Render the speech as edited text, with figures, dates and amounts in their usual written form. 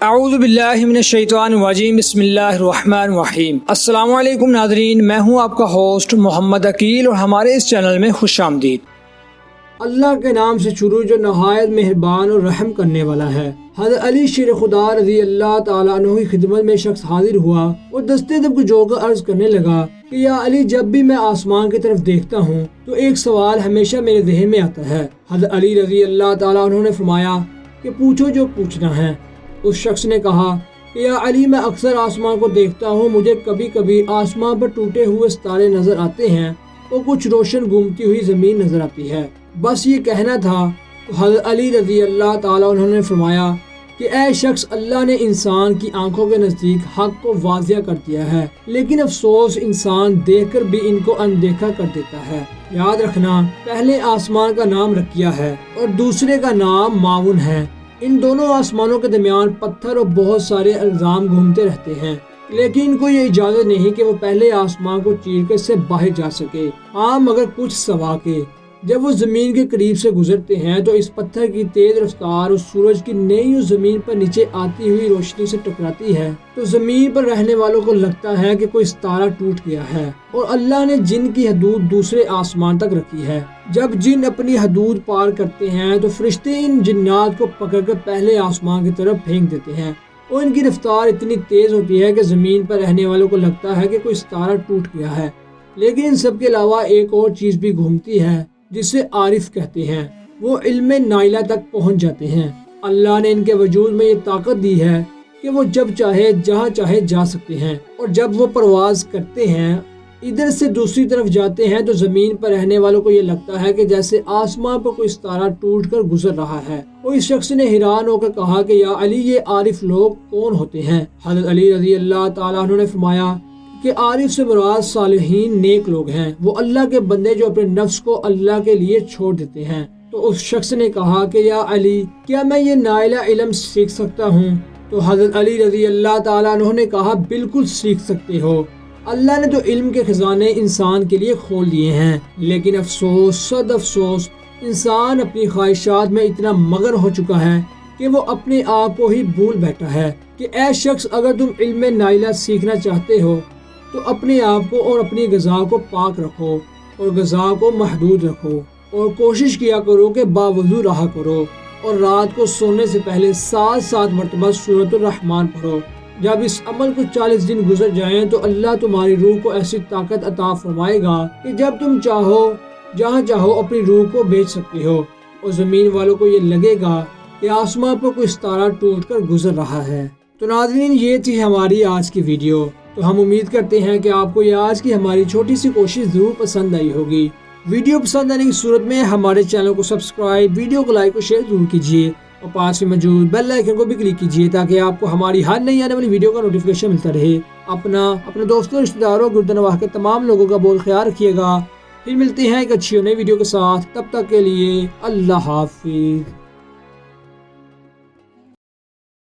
اعوذ باللہ من الشیطان الرجیم، بسم اللہ الرحمن الرحیم۔ السلام علیکم ناظرین، میں ہوں آپ کا ہوسٹ محمد عقیل اور ہمارے اس چینل میں خوش آمدید۔ اللہ کے نام سے شروع جو نہایت مہربان اور رحم کرنے والا ہے۔ حضرت علی شیر خدا رضی اللہ تعالیٰ عنہ کی خدمت میں شخص حاضر ہوا اور دستے دم کو جو کر عرض کرنے لگا کہ یا علی، جب بھی میں آسمان کی طرف دیکھتا ہوں تو ایک سوال ہمیشہ میرے ذہن میں آتا ہے۔ حضرت علی رضی اللہ تعالیٰ عنہ نے فرمایا کہ پوچھو جو پوچھنا ہے۔ اس شخص نے کہا کہ یا علی، میں اکثر آسمان کو دیکھتا ہوں، مجھے کبھی کبھی آسمان پر ٹوٹے ہوئے ستارے نظر آتے ہیں اور کچھ روشن گھومتی ہوئی زمین نظر آتی ہے، بس یہ کہنا تھا۔ تو حضرت علی رضی اللہ تعالیٰ عنہ نے فرمایا کہ اے شخص، اللہ نے انسان کی آنکھوں کے نزدیک حق کو واضح کر دیا ہے، لیکن افسوس انسان دیکھ کر بھی ان کو اندیکھا کر دیتا ہے۔ یاد رکھنا، پہلے آسمان کا نام رکیہ ہے اور دوسرے کا نام معاون ہے۔ ان دونوں آسمانوں کے درمیان پتھر اور بہت سارے الزام گھومتے رہتے ہیں، لیکن ان کو یہ اجازت نہیں کہ وہ پہلے آسمان کو چیر کے اس سے باہر جا سکے، ہاں مگر کچھ سوا کے۔ جب وہ زمین کے قریب سے گزرتے ہیں تو اس پتھر کی تیز رفتار اور سورج کی نئی زمین پر نیچے آتی ہوئی روشنی سے ٹکراتی ہے تو زمین پر رہنے والوں کو لگتا ہے کہ کوئی ستارہ ٹوٹ گیا ہے، اور اللہ نے جن کی حدود دوسرے آسمان تک رکھی ہے۔ جب جن اپنی حدود پار کرتے ہیں تو فرشتے ان جنات کو پکڑ کر پہلے آسمان کی طرف پھینک دیتے ہیں، اور ان کی رفتار اتنی تیز ہوتی ہے کہ زمین پر رہنے والوں کو لگتا ہے کہ کوئی ستارہ ٹوٹ گیا ہے۔ لیکن ان سب کے علاوہ ایک اور چیز بھی گھومتی ہے جسے عارف کہتے ہیں، وہ علم نائلہ تک پہنچ جاتے ہیں۔ اللہ نے ان کے وجود میں یہ طاقت دی ہے کہ وہ جب چاہے جہاں چاہے جا سکتے ہیں، اور جب وہ پرواز کرتے ہیں ادھر سے دوسری طرف جاتے ہیں تو زمین پر رہنے والوں کو یہ لگتا ہے کہ جیسے آسمان پر کوئی ستارہ ٹوٹ کر گزر رہا ہے۔ اور اس شخص نے حیران ہو کر کہا کہ یا علی، یہ عارف لوگ کون ہوتے ہیں؟ حضرت علی رضی اللہ تعالیٰ عنہ نے فرمایا کہ عارف سے مراد صالحین نیک لوگ ہیں، وہ اللہ کے بندے جو اپنے نفس کو اللہ کے لیے چھوڑ دیتے ہیں۔ تو اس شخص نے کہا کہ یا علی، کیا میں یہ نائلہ علم سیکھ سکتا ہوں؟ تو حضرت علی رضی اللہ تعالیٰ عنہ نے کہا بالکل سیکھ سکتے ہو، اللہ نے تو علم کے خزانے انسان کے لیے کھول دیے ہیں، لیکن افسوس، صد افسوس، انسان اپنی خواہشات میں اتنا مگن ہو چکا ہے کہ وہ اپنے آپ کو ہی بھول بیٹھا ہے۔ کہ اے شخص، اگر تم علم نائلہ سیکھنا چاہتے ہو تو اپنے آپ کو اور اپنی غذا کو پاک رکھو اور غذا کو محدود رکھو، اور کوشش کیا کرو کہ باوضو رہا کرو، اور رات کو سونے سے پہلے 7 مرتبہ سورۃ الرحمن پڑھو۔ جب اس عمل کو 40 دن گزر جائیں تو اللہ تمہاری روح کو ایسی طاقت عطا فرمائے گا کہ جب تم چاہو جہاں چاہو اپنی روح کو بھیج سکتے ہو، اور زمین والوں کو یہ لگے گا کہ آسمان پر کوئی ستارہ ٹوٹ کر گزر رہا ہے۔ تو ناظرین، یہ تھی ہماری آج کی ویڈیو۔ تو ہم امید کرتے ہیں کہ آپ کو یہ آج کی ہماری چھوٹی سی کوشش ضرور پسند آئی ہوگی۔ ویڈیو پسند آنے کی صورت میں ہمارے چینل کو سبسکرائب، ویڈیو کو لائک اور شیئر ضرور کیجیے، اور پاس میں موجود بیل آئیکن کو بھی کلک کیجیے تاکہ آپ کو ہماری ہر نئی آنے والی ویڈیو کا نوٹیفیکیشن ملتا رہے۔ اپنے دوستوں، رشتہ داروں، گردنواہ کے تمام لوگوں کا بہت خیال رکھیے گا۔ پھر ملتے ہیں ایک اچھی اور نئی ویڈیو کے ساتھ، تب تک کے لیے اللہ حافظ۔